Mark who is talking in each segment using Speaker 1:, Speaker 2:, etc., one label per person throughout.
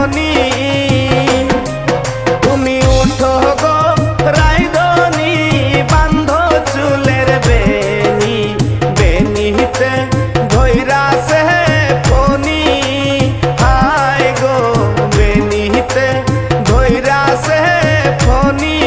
Speaker 1: ফনি তুমি উঠো গো রাইদনি বান্ধ চুলের বেনি বেনিতে ধৈরাছে ফনি হায় গো বেনিতে ধৈরাছে ফনি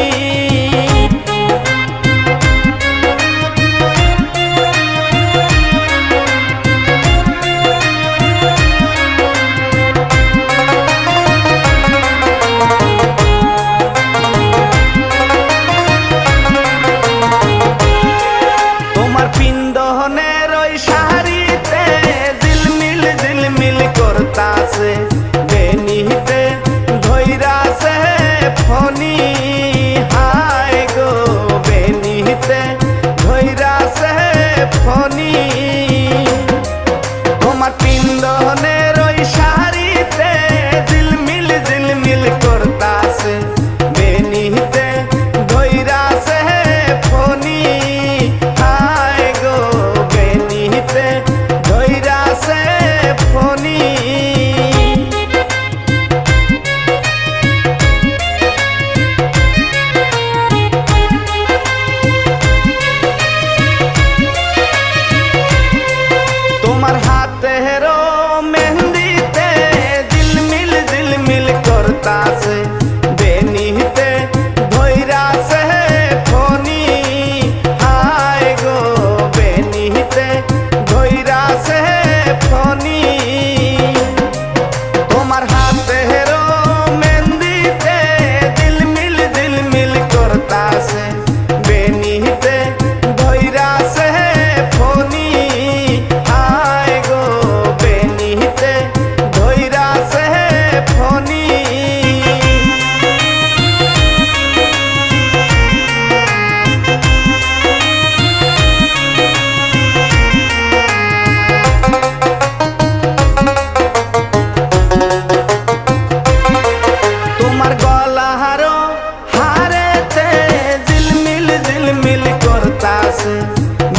Speaker 1: পিন্দনের ওই শাড়িতে ঝিলমিল ঝিলমিল করতাছে বেনিতে ধৈরাছে ফনি হায় গো বেনিতে ধৈরাছে ফনি তোমার পিন্দনের ওই শাড়িতে ঝিলমিল ঝিলমিল করতাছে বেনিতে ধৈরাছে ফনি ধৈরাছে ফনি তোমার হাতের মেহেন্দিতে ঝিলমিল ঝিলমিল করতাছে বেনিতে ধৈরাছে ফনি হায় গো বেনিতে ধৈরাছে ফনি তোমার হাতের মেহেন্দিতে ঝিলমিল ঝিলমিল করতাছে বেনিতে ধৈরাছে ফনি হায় গো বেনিতে ধৈরাছে ফনি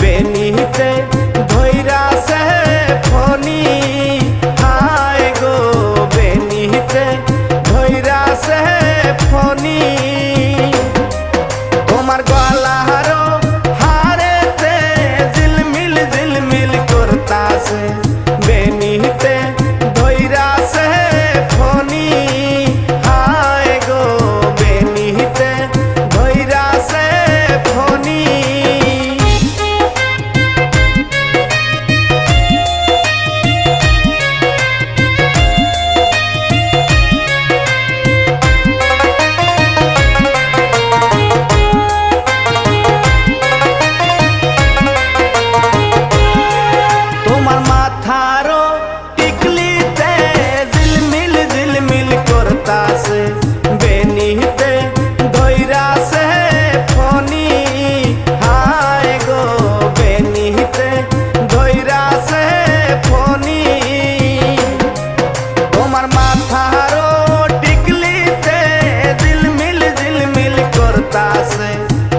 Speaker 1: বেনিতে ধৈরাছে ফনি হায় গো বেনিতে ধৈরাছে ফনি তোমার গলার হারেতে ঝিলমিল ঝিলমিল করতাছে বেনিতে ধৈরাছে ফনি হায় গো বেনিতে ধৈরাছে ফনি মাথারো টিকলিতে ঝিলমিল ঝিলমিল করতাছে বেনিতে ধৈরাছে ফনি হায় গো বেনিতে ধৈরাছে ফনি তোমার মাথারো টিকলিতে ঝিলমিল ঝিলমিল করতাছে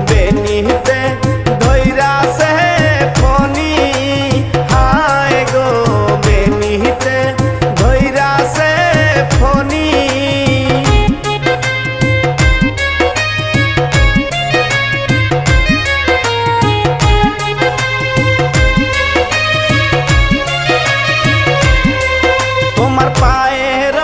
Speaker 1: বেনিতে ধৈরাছে ফনি হায় গো বেনিতে ধৈরাছে ফনি তোমার পায়ের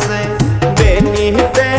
Speaker 1: से बेनिते